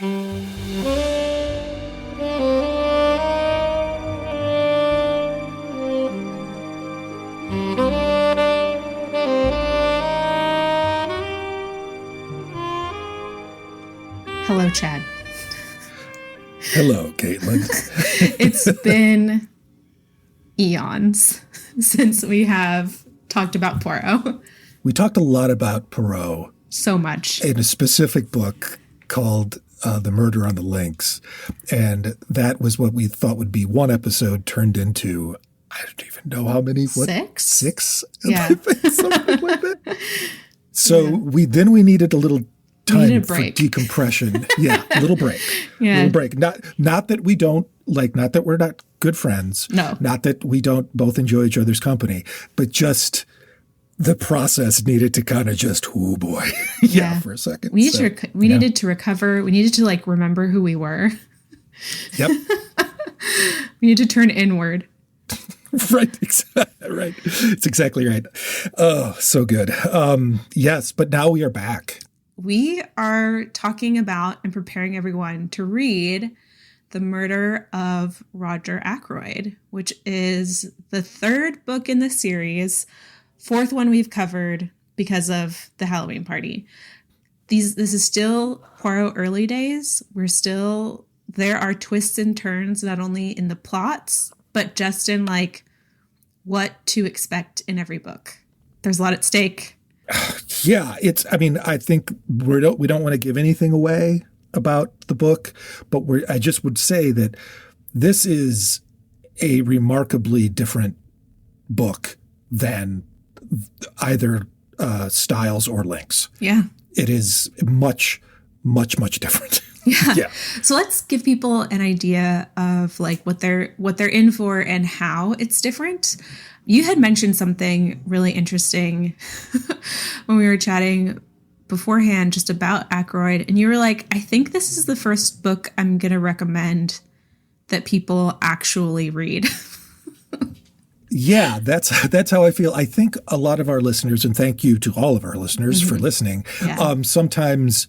Hello, Chad. Hello, Caitlin. It's been eons since we have talked about Poirot. We talked a lot about Poirot. So much. In a specific book called The Murder on the Links. And that was what we thought would be one episode turned into, I don't even know how many. What? Six? Yeah. Something like that. So we needed a little time for decompression. Yeah, a little break. Yeah. A little break. Not that we don't, not that we're not good friends. No. Not that we don't both enjoy each other's company, but just the process needed to kind of just, oh boy. For a second. We needed to recover. We needed to remember who we were. Yep. We need to turn inward. Right. Right. It's exactly right. Oh, so good. Yes, but now we are back. We are talking about and preparing everyone to read The Murder of Roger Ackroyd, which is the third book in the series, fourth one we've covered because of the Halloween party. This is still Poirot early days. There are twists and turns, not only in the plots, but just in what to expect in every book. There's a lot at stake. Yeah, I think we don't want to give anything away about the book, but I just would say that this is a remarkably different book than either Styles or Lynx. Yeah. It is much, much, much different. Yeah. So let's give people an idea of what they're in for and how it's different. You had mentioned something really interesting when we were chatting beforehand just about Ackroyd. And you were like, I think this is the first book I'm going to recommend that people actually read. Yeah, that's how I feel. I think a lot of our listeners, and thank you to all of our listeners for listening, sometimes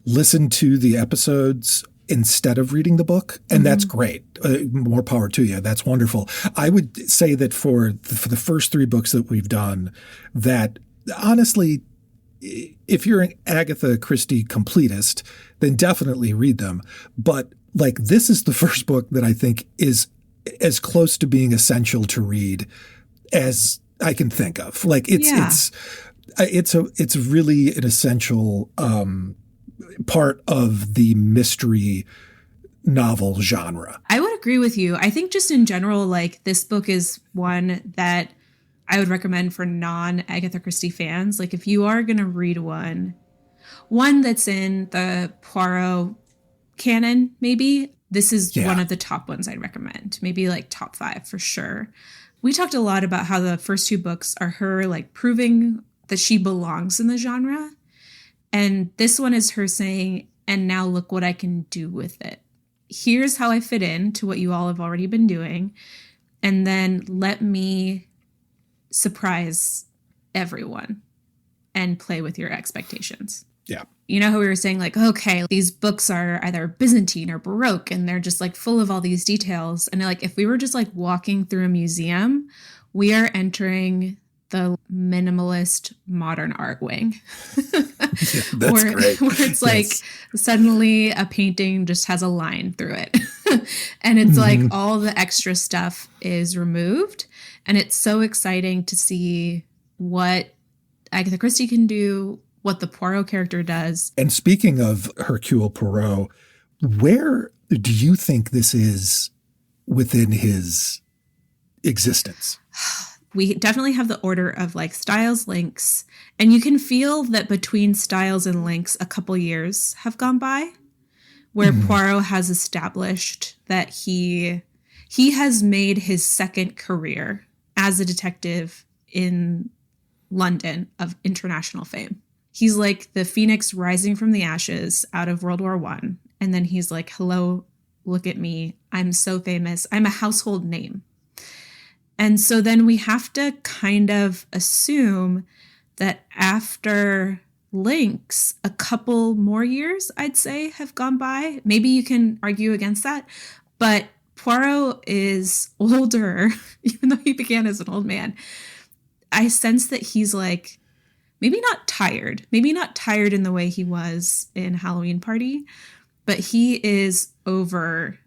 listen to the episodes instead of reading the book. And that's great. More power to you. That's wonderful. I would say that for the first three books that we've done, that honestly, if you're an Agatha Christie completist, then definitely read them. But this is the first book that I think is as close to being essential to read as I can think of. It's really an essential part of the mystery novel genre. I would agree with you. I think just in general, this book is one that I would recommend for non-Agatha Christie fans. If you are going to read one that's in the Poirot canon, maybe this is one of the top ones I'd recommend. Maybe top 5 for sure. We talked a lot about how the first two books are her proving that she belongs in the genre. And this one is her saying, and now look what I can do with it. Here's how I fit in to what you all have already been doing. And then let me surprise everyone and play with your expectations. Yeah. You know how we were saying okay, these books are either Byzantine or Baroque and they're just full of all these details. And if we were just walking through a museum, we are entering the minimalist modern art wing. That's great. Where it's suddenly a painting just has a line through it. And it's all the extra stuff is removed. And it's so exciting to see what Agatha Christie can do, what the Poirot character does. And speaking of Hercule Poirot, where do you think this is within his existence? We definitely have the order of Styles, Lynx, and you can feel that between Styles and Lynx, a couple years have gone by where Poirot has established that he has made his second career as a detective in London of international fame. He's the phoenix rising from the ashes out of World War I. And then he's hello, look at me. I'm so famous. I'm a household name. And so then we have to kind of assume that after Lynx, a couple more years, I'd say, have gone by. Maybe you can argue against that. But Poirot is older, even though he began as an old man. I sense that he's like, maybe not tired in the way he was in Halloween Party, but he is over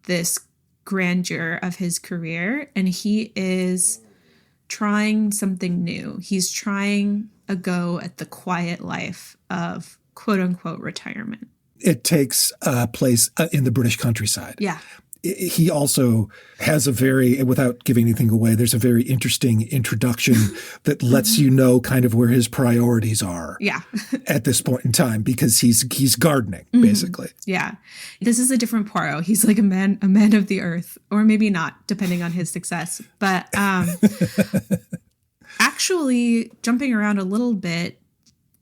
this grandeur of his career, and he is trying something new. He's trying a go at the quiet life of quote unquote retirement. It takes place in the British countryside. Yeah. He also has a very, without giving anything away, there's a very interesting introduction that lets you know kind of where his priorities are at this point in time, because he's gardening, basically. Yeah. This is a different Poirot. He's like a man of the earth, or maybe not, depending on his success. But actually, jumping around a little bit,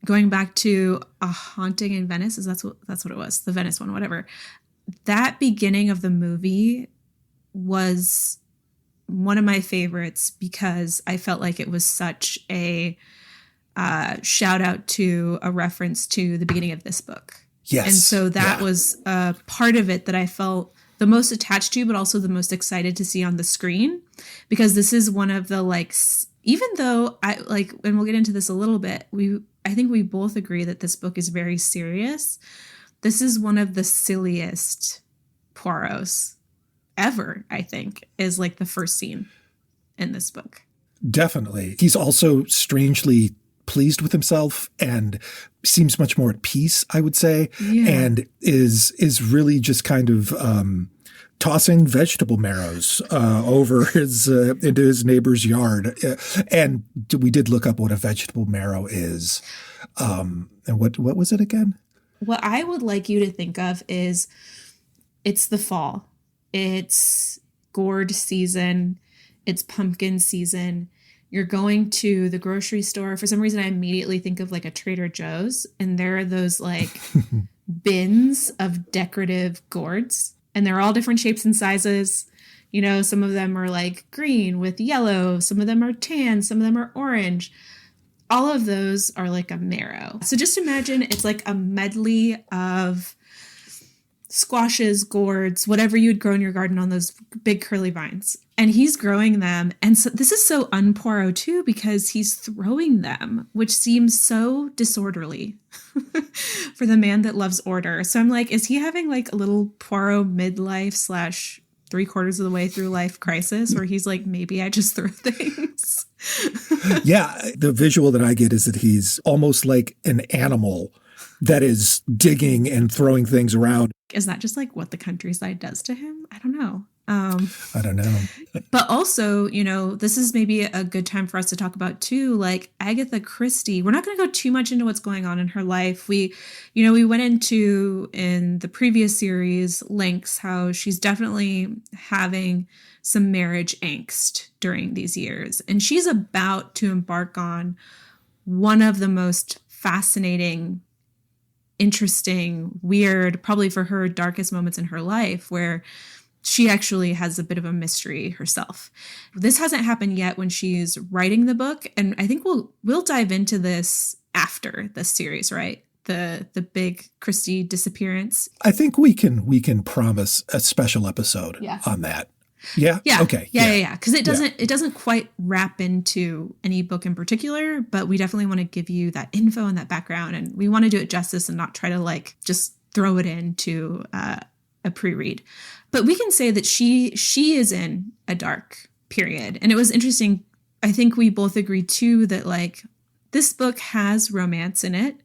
going back to A Haunting in Venice, that's what it was, the Venice one, whatever. That beginning of the movie was one of my favorites because I felt like it was such a shout out to a reference to the beginning of this book. Yes. And so that was a part of it that I felt the most attached to, but also the most excited to see on the screen, because this is one of the, like, even though I like, and we'll get into this a little bit, I think we both agree that this book is very serious. This is one of the silliest Poirots ever, I think, is like the first scene in this book. Definitely. He's also strangely pleased with himself and seems much more at peace, I would say, and is really just kind of tossing vegetable marrows over into his neighbor's yard. And we did look up what a vegetable marrow is. And what was it again? What I would like you to think of is it's the fall. It's gourd season. It's pumpkin season. You're going to the grocery store. For some reason, I immediately think of like a Trader Joe's, and there are those like bins of decorative gourds, and they're all different shapes and sizes. You know, some of them are like green with yellow. Some of them are tan. Some of them are orange. All of those are like a marrow. So just imagine it's like a medley of squashes, gourds, whatever you'd grow in your garden on those big curly vines. And he's growing them. And so this is so un-Poirot too, because he's throwing them, which seems so disorderly for the man that loves order. So I'm like, is he having like a little Poirot midlife / 3/4 of the way through life crisis where he's like, maybe I just throw things? Yeah. The visual that I get is that he's almost like an animal that is digging and throwing things around. Is that just like what the countryside does to him? I don't know. I don't know. But also, you know, this is maybe a good time for us to talk about too, like Agatha Christie. We're not going to go too much into what's going on in her life. We went into in the previous series, Lynx, how she's definitely having some marriage angst during these years. And she's about to embark on one of the most fascinating, interesting, weird, probably for her darkest moments in her life, where she actually has a bit of a mystery herself. This hasn't happened yet when she's writing the book, and I think we'll dive into this after this series, right? The big Christie disappearance. I think we can promise a special episode on that. Yeah. Yeah. Okay. Yeah. Because it doesn't quite wrap into any book in particular, but we definitely want to give you that info and that background, and we want to do it justice and not try to like just throw it into a pre-read. But we can say that she is in a dark period, and it was interesting. I think we both agree too that like this book has romance in it.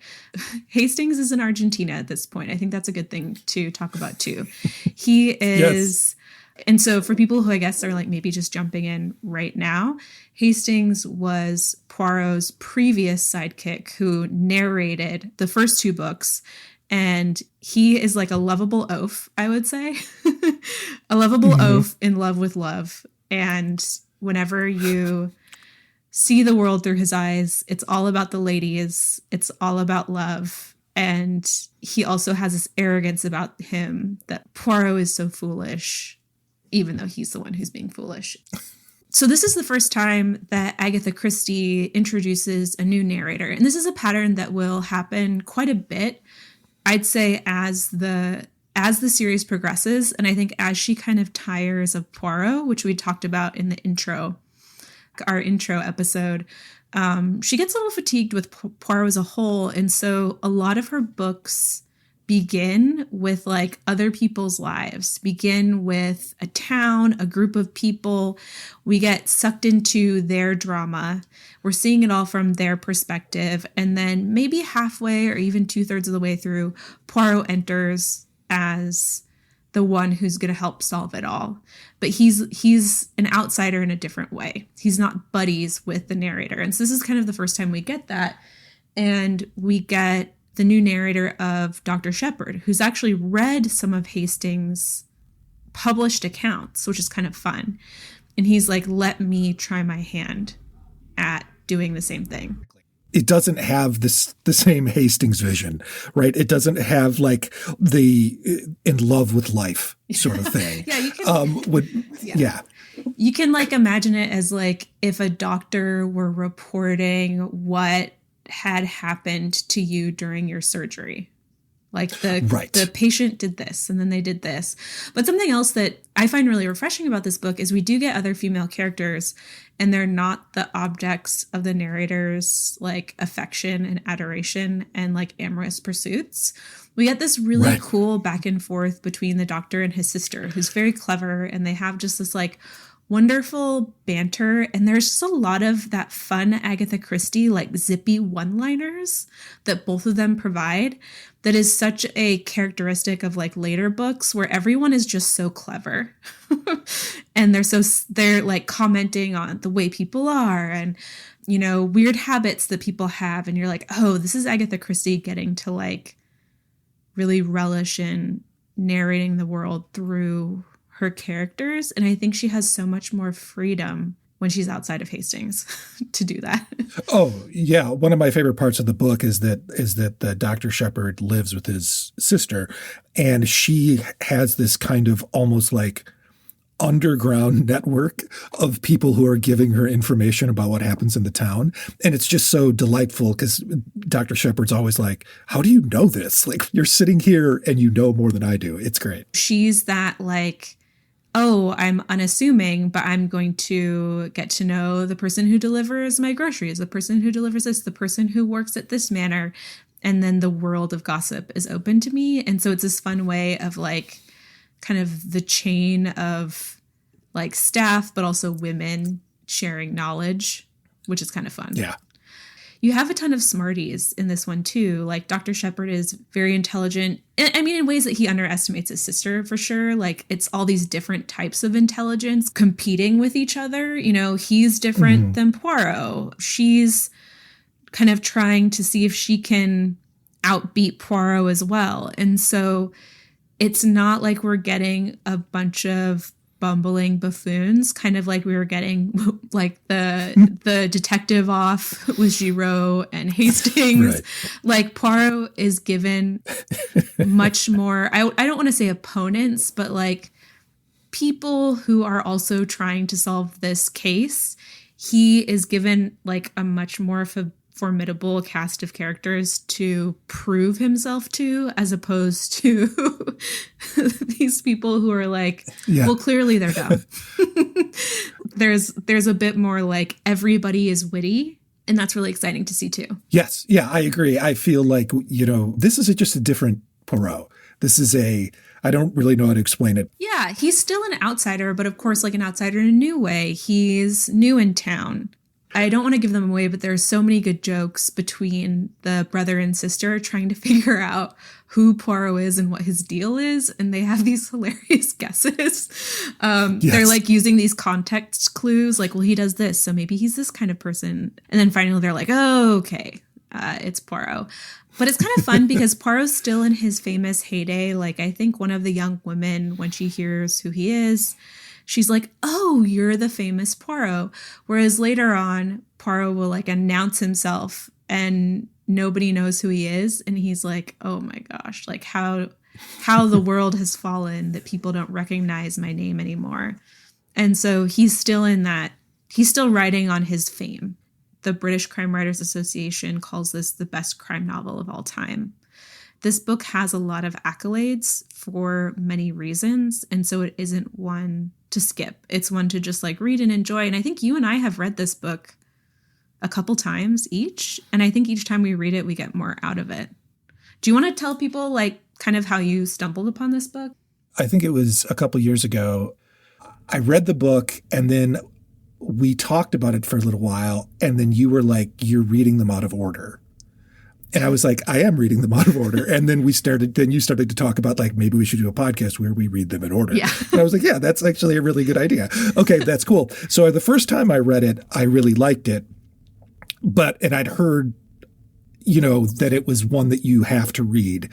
Hastings is in Argentina at this point. I think that's a good thing to talk about too. He is. Yes. And so for people who I guess are like maybe just jumping in right now, Hastings was Poirot's previous sidekick who narrated the first two books. And he is like a lovable oaf, I would say. A lovable oaf in love with love. And whenever you see the world through his eyes, it's all about the ladies. It's all about love. And he also has this arrogance about him that Poirot is so foolish, even though he's the one who's being foolish. So this is the first time that Agatha Christie introduces a new narrator. And this is a pattern that will happen quite a bit, I'd say, as the series progresses. And I think as she kind of tires of Poirot, which we talked about in our intro episode, she gets a little fatigued with Poirot as a whole. And so a lot of her books begin with like other people's lives, begin with a town, a group of people. We get sucked into their drama. We're seeing it all from their perspective. And then maybe halfway or even 2/3 of the way through, Poirot enters as the one who's going to help solve it all. But he's an outsider in a different way. He's not buddies with the narrator. And so this is kind of the first time we get that. And we get the new narrator of Dr. Shepherd, who's actually read some of Hastings' published accounts, which is kind of fun. And he's like, let me try my hand at doing the same thing. It doesn't have the same Hastings vision, right? It doesn't have like the in love with life sort of thing. Yeah, you can. Yeah. You can like imagine it as like if a doctor were reporting what had happened to you during your surgery. Like the patient did this and then they did this. But something else that I find really refreshing about this book is we do get other female characters and they're not the objects of the narrator's like affection and adoration and like amorous pursuits. We get this really cool back and forth between the doctor and his sister, who's very clever, and they have just this like wonderful banter, and there's just a lot of that fun Agatha Christie like zippy one-liners that both of them provide that is such a characteristic of like later books where everyone is just so clever and they're like commenting on the way people are and, you know, weird habits that people have, and you're like, oh, this is Agatha Christie getting to like really relish in narrating the world through her characters. And I think she has so much more freedom when she's outside of Hastings to do that. Oh, yeah. One of my favorite parts of the book is that the Dr. Shepherd lives with his sister, and she has this kind of almost like underground network of people who are giving her information about what happens in the town. And it's just so delightful because Dr. Shepherd's always like, how do you know this? Like, you're sitting here and you know more than I do. It's great. She's that like, oh, I'm unassuming, but I'm going to get to know the person who delivers my groceries, the person who delivers this, the person who works at this manor. And then the world of gossip is open to me. And so it's this fun way of like kind of the chain of like staff, but also women sharing knowledge, which is kind of fun. Yeah. You have a ton of smarties in this one, too. Like, Dr. Shepherd is very intelligent. I mean, in ways that he underestimates his sister, for sure. Like, it's all these different types of intelligence competing with each other. You know, he's different than Poirot. She's kind of trying to see if she can outbeat Poirot as well. And so it's not like we're getting a bunch of bumbling buffoons, kind of like we were getting like the detective off with Giraud and Hastings. Right. Like Poirot is given much more, I don't want to say opponents, but like people who are also trying to solve this case. He is given like a much more formidable cast of characters to prove himself to, as opposed to these people who are like, well, clearly they're dumb. There's a bit more like everybody is witty, and that's really exciting to see too. Yes. Yeah, I agree. I feel like, you know, this is just a different Poirot. This is I don't really know how to explain it. Yeah, he's still an outsider, but of course, like an outsider in a new way. He's new in town. I don't want to give them away, but there's so many good jokes between the brother and sister trying to figure out who Poirot is and what his deal is. And they have these hilarious guesses. They're like using these context clues, like, well, he does this, so maybe he's this kind of person. And then finally they're like, oh, okay, it's Poirot. But it's kind of fun because Poirot's still in his famous heyday. Like, I think one of the young women, when she hears who he is, she's like, oh, you're the famous Poirot. Whereas later on, Poirot will like announce himself and nobody knows who he is. And he's like, oh my gosh, like how the world has fallen that people don't recognize my name anymore. And so he's still in that he's still riding on his fame. The British Crime Writers Association calls this the best crime novel of all time. This book has a lot of accolades for many reasons, and so it isn't one to skip. It's one to just like read and enjoy. And I think you and I have read this book a couple times each, and I think each time we read it, we get more out of it. Do you want to tell people like kind of how you stumbled upon this book? I think it was a couple years ago. I read the book, and then we talked about it for a little while, and then you were like, you're reading them out of order. And I was like, I am reading them out of order. And then you started to talk about like, maybe we should do a podcast where we read them in order. Yeah. And I was like, yeah, that's actually a really good idea. Okay, that's cool. So the first time I read it, I really liked it. And I'd heard, that it was one that you have to read.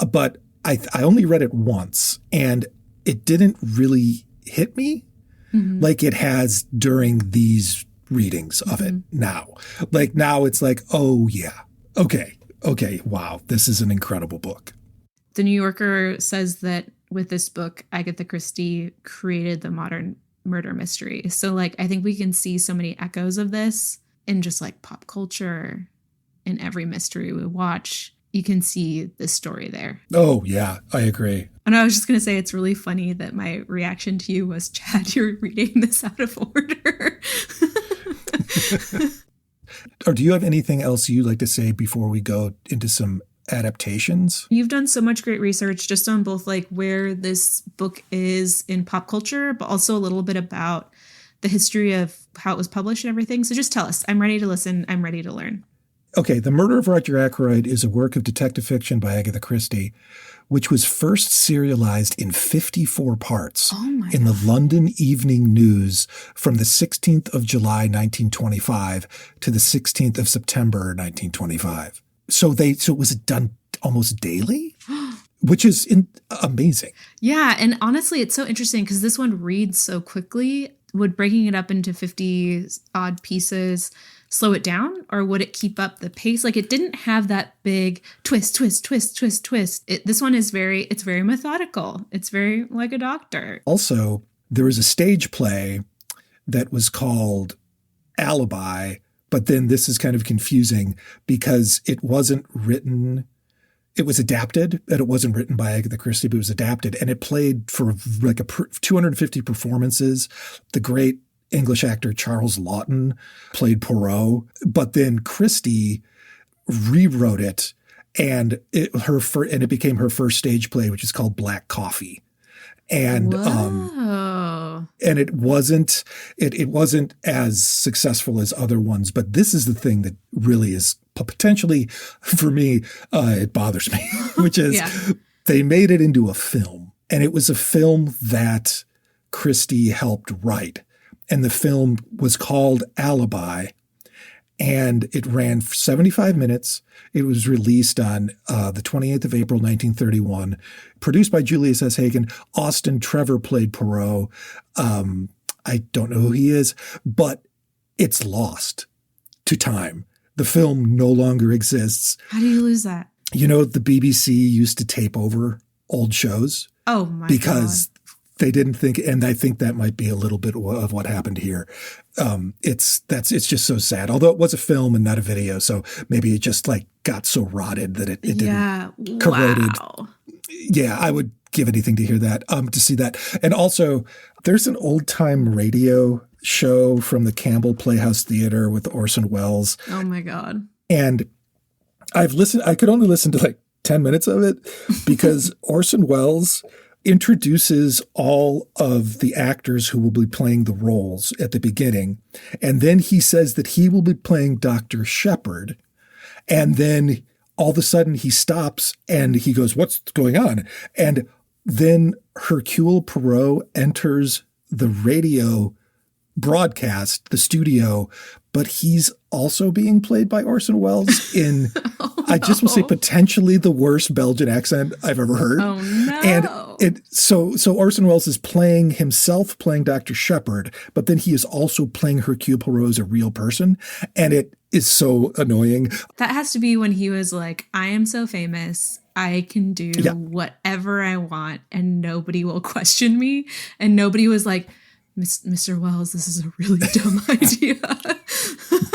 But I only read it once, and it didn't really hit me like it has during these readings of it now. Like now it's like, oh yeah. Okay, wow, this is an incredible book. The New Yorker says that with this book, Agatha Christie created the modern murder mystery. So, like, I think we can see so many echoes of this in just, like, pop culture, in every mystery we watch. You can see this story there. Oh, yeah, I agree. And I was just going to say, it's really funny that my reaction to you was, Chad, you're reading this out of order. Or do you have anything else you'd like to say before we go into some adaptations? You've done so much great research just on both like where this book is in pop culture, but also a little bit about the history of how it was published and everything. So just tell us. I'm ready to listen. I'm ready to learn. Okay. The Murder of Roger Ackroyd is a work of detective fiction by Agatha Christie, which was first serialized in 54 parts in the London Evening News from the 16th of July, 1925 to the 16th of September, 1925. So it was done almost daily, which is amazing. Yeah. And honestly, it's so interesting because this one reads so quickly. Would breaking it up into 50 odd pieces slow it down, or would it keep up the pace? Like, it didn't have that big twist. This one is very methodical. It's very like a doctor. Also, there was a stage play that was called Alibi, but then this is kind of confusing because it wasn't written. It was adapted, and it wasn't written by Agatha Christie, but it was adapted, and it played for like 250 performances. The great English actor Charles Laughton played Poirot, but then Christie rewrote it, and it became her first stage play, which is called Black Coffee. And and it wasn't as successful as other ones, but this is the thing that really is potentially, for me, it bothers me, which is they made it into a film, and it was a film that Christie helped write. And the film was called Alibi, and it ran for 75 minutes. It was released on the 28th of April, 1931, produced by Julius S. Hagen. Austin Trevor played Poirot. I don't know who he is, but it's lost to time. The film no longer exists. How do you lose that? The BBC used to tape over old shows. Oh, my God. Because they didn't think, and I think that might be a little bit of what happened here. It's just so sad. Although it was a film and not a video, so maybe it just like got so rotted that it didn't corroded. Wow. Yeah, I would give anything to hear that, to see that. And also, there's an old time radio show from the Campbell Playhouse Theater with Orson Welles. Oh my God! And I could only listen to like 10 minutes of it because Orson Welles introduces all of the actors who will be playing the roles at the beginning. And then he says that he will be playing Dr. Shepard. And then all of a sudden he stops and he goes, "What's going on?" And then Hercule Poirot enters the radio broadcast, the studio, but he's also being played by Orson Welles in, I just will say, potentially the worst Belgian accent I've ever heard. Oh, no. And so Orson Welles is playing himself, playing Dr. Shepard, but then he is also playing Hercule Poirot as a real person. And it is so annoying. That has to be when he was like, I am so famous. I can do whatever I want and nobody will question me. And nobody was like, Mr. Wells, this is a really dumb idea.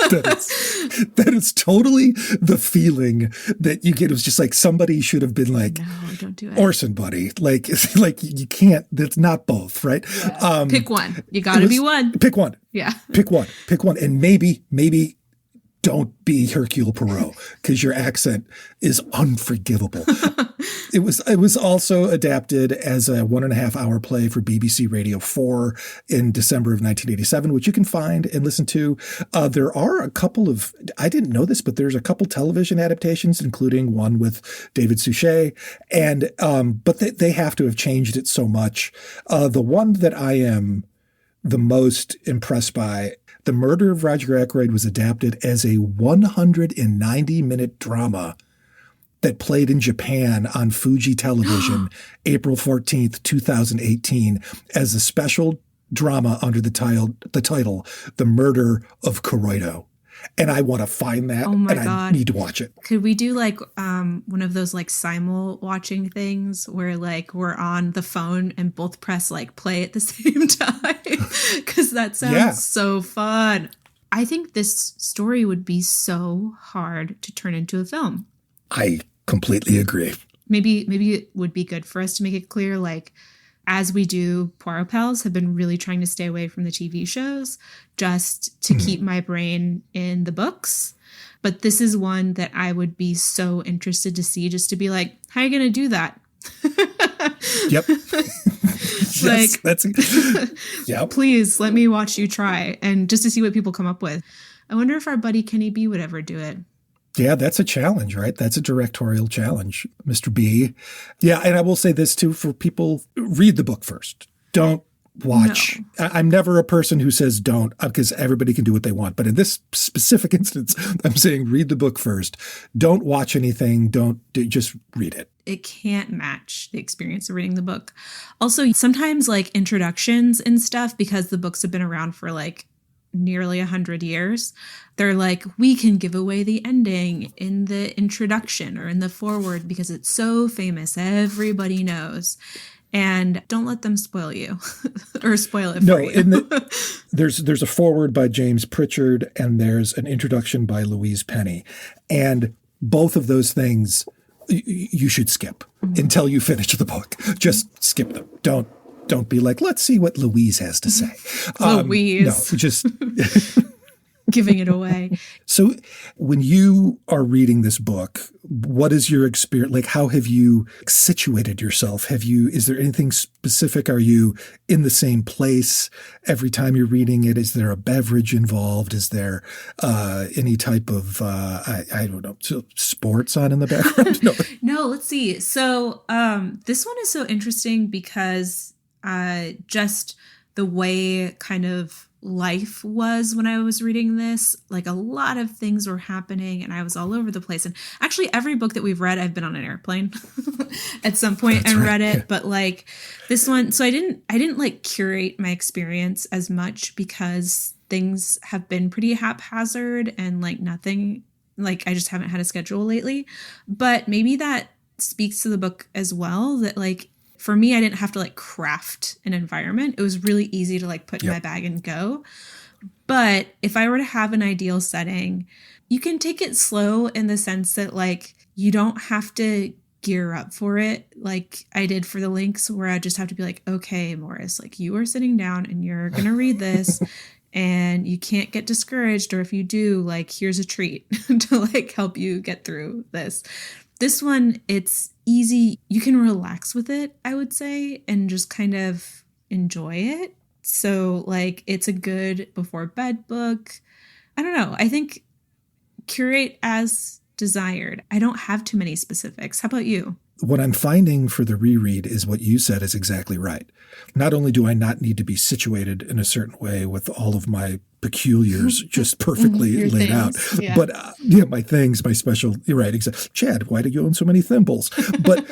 That is totally the feeling that you get. It was just like somebody should have been like, no, don't do it. Orson, buddy. Like you can't, that's not both, right? Yeah. Pick one. You got to be one. Pick one. Yeah. Pick one. And maybe don't be Hercule Poirot because your accent is unforgivable. It was also adapted as a 1.5 hour play for BBC Radio 4 in December of 1987, which you can find and listen to. There are a couple of, I didn't know this, but there's a couple television adaptations, including one with David Suchet. And, but they have to have changed it so much. The one that I am the most impressed by, The Murder of Roger Ackroyd, was adapted as a 190-minute drama that played in Japan on Fuji Television April 14th, 2018 as a special drama under the title The Murder of Kuroido. And I want to find that, God. I need to watch it. Could we do like one of those like simul watching things where like we're on the phone and both press like play at the same time? Because that sounds so fun. I think this story would be so hard to turn into a film. I completely agree. Maybe it would be good for us to make it clear, like, as we do, Poirot Pals have been really trying to stay away from the TV shows just to keep my brain in the books. But this is one that I would be so interested to see, just to be like, how are you going to do that? Yep. Like, yep. Please let me watch you try, and just to see what people come up with. I wonder if our buddy Kenny B would ever do it. Yeah, that's a challenge, right? That's a directorial challenge, Mr. B. Yeah, and I will say this too for people, read the book first. Don't watch. No. I'm never a person who says don't, because everybody can do what they want. But in this specific instance, I'm saying read the book first. Don't watch anything. Just read it. It can't match the experience of reading the book. Also, sometimes like introductions and stuff, because the books have been around for like nearly 100 years, they're like, we can give away the ending in the introduction or in the foreword because it's so famous, everybody knows. And don't let them spoil you or spoil it for you. There's a foreword by James Pritchard and there's an introduction by Louise Penny. And both of those things you should skip until you finish the book. Just skip them. Don't be like, let's see what Louise has to say. Louise. No, just giving it away. So when you are reading this book, what is your experience? Like, how have you situated yourself? Is there anything specific? Are you in the same place every time you're reading it? Is there a beverage involved? Is there any type of, I don't know, sports on in the background? No, let's see. So this one is so interesting because just the way kind of life was when I was reading this, like a lot of things were happening and I was all over the place. And actually every book that we've read, I've been on an airplane at some point and read it. Yeah. But like this one, so I didn't like curate my experience as much because things have been pretty haphazard and like nothing, like I just haven't had a schedule lately. But maybe that speaks to the book as well, that like, for me, I didn't have to like craft an environment. It was really easy to like put in my bag and go. But if I were to have an ideal setting, you can take it slow in the sense that like you don't have to gear up for it like I did for the Lynx, where I just have to be like, okay, Morris, like you are sitting down and you're going to read this and you can't get discouraged. Or if you do, like, here's a treat to like help you get through this. This one, it's easy. You can relax with it, I would say, and just kind of enjoy it. So, like, it's a good before bed book. I don't know. I think curate as desired. I don't have too many specifics. How about you? What I'm finding for the reread is what you said is exactly right. Not only do I not need to be situated in a certain way with all of my peculiars just perfectly laid out, but my things, my special, you're right, exactly. Chad, why do you own so many thimbles? But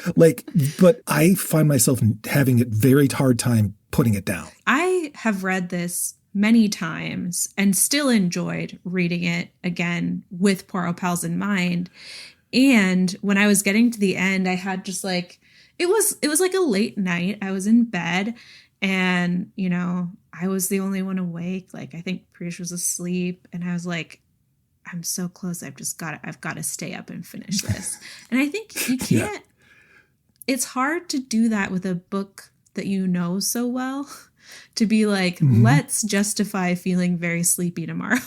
I find myself having a very hard time putting it down. I have read this many times and still enjoyed reading it again with Poirot Pals in mind. And when I was getting to the end, I had just like, it was like a late night. I was in bed and, you know, I was the only one awake. Like, I think Priyash was asleep, and I was like, I'm so close. I've got to stay up and finish this. And I think you can't, it's hard to do that with a book that you know so well, to be like, let's justify feeling very sleepy tomorrow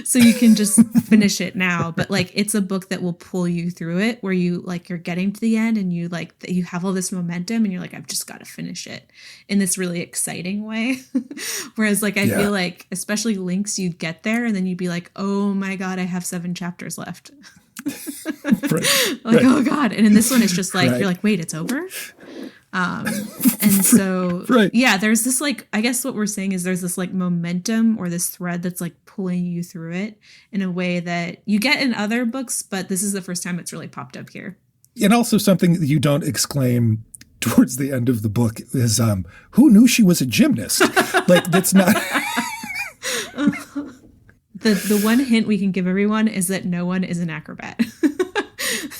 so you can just finish it now. But like, it's a book that will pull you through it, where you like, you're getting to the end and you like, you have all this momentum and you're like, I've just got to finish it in this really exciting way. Whereas like, I feel like, especially Lynx, you'd get there and then you'd be like, oh my God, I have 7 chapters left. Oh God. And in this one, it's just like, you're like, wait, it's over. And so, there's this like, I guess what we're saying is there's this like momentum or this thread that's like pulling you through it in a way that you get in other books, but this is the first time it's really popped up here. And also something that you don't exclaim towards the end of the book is, who knew she was a gymnast? Like, that's not... The one hint we can give everyone is that no one is an acrobat.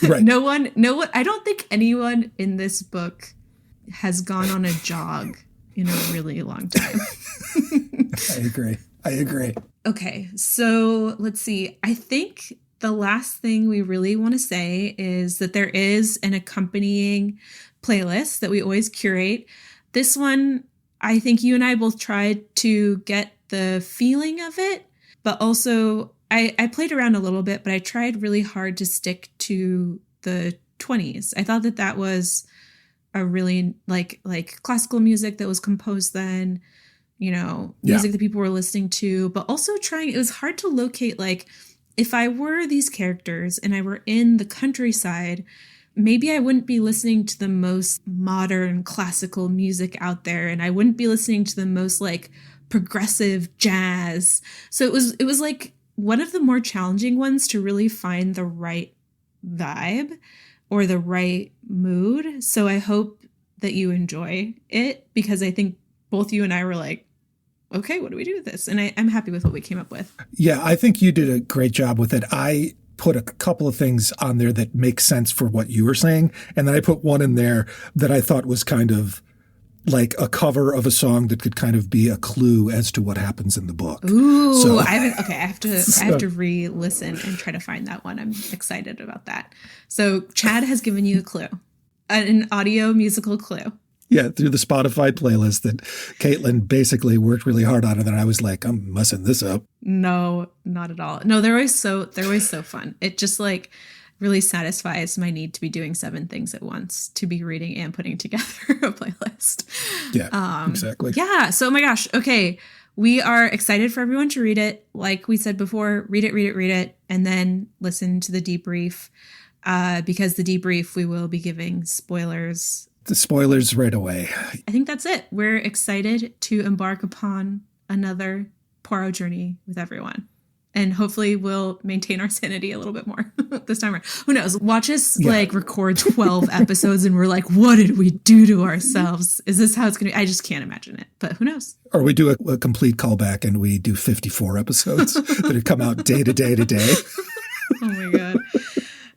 No one, I don't think anyone in this book has gone on a jog in a really long time. I agree. Okay, so let's see. I think the last thing we really want to say is that there is an accompanying playlist that we always curate. This one, I think you and I both tried to get the feeling of it, but also I played around a little bit, but I tried really hard to stick to the 20s. I thought that was a really like classical music that was composed then, music that people were listening to, but also it was hard to locate, like, if I were these characters and I were in the countryside, maybe I wouldn't be listening to the most modern classical music out there, and I wouldn't be listening to the most like progressive jazz. So it was like one of the more challenging ones to really find the right vibe or the right mood. So I hope that you enjoy it, because I think both you and I were like, okay, what do we do with this? And I'm happy with what we came up with. Yeah, I think you did a great job with it. I put a couple of things on there that make sense for what you were saying. And then I put one in there that I thought was kind of like a cover of a song that could kind of be a clue as to what happens in the book. Ooh, so, I have to re-listen and try to find that one. I'm excited about that. So Chad has given you a clue, an audio musical clue. Yeah, through the Spotify playlist that Caitlin basically worked really hard on, and then I was like, I'm messing this up. No, not at all. No, they're always so fun. It just like really satisfies my need to be doing 7 things at once, to be reading and putting together a playlist. Yeah, exactly. Yeah. So, oh my gosh. Okay. We are excited for everyone to read it. Like we said before, read it, and then listen to the debrief, because the debrief, we will be giving spoilers. The spoilers right away. I think that's it. We're excited to embark upon another Poirot journey with everyone. And hopefully we'll maintain our sanity a little bit more this time around. Who knows? Watch us like record 12 episodes and we're like, what did we do to ourselves? Is this how it's going to be? I just can't imagine it, but who knows? Or we do a complete callback and we do 54 episodes that come out day to day to day. Oh my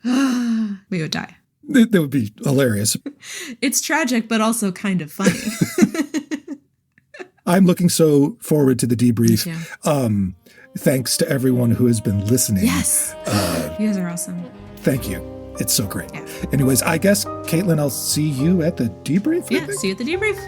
God. We would die. That would be hilarious. It's tragic, but also kind of funny. I'm looking so forward to the debrief. Thanks to everyone who has been listening. Yes. You guys are awesome. Thank you. It's so great. Yeah. Anyways, I guess, Caitlin, I'll see you at the debrief. Yeah, see you at the debrief.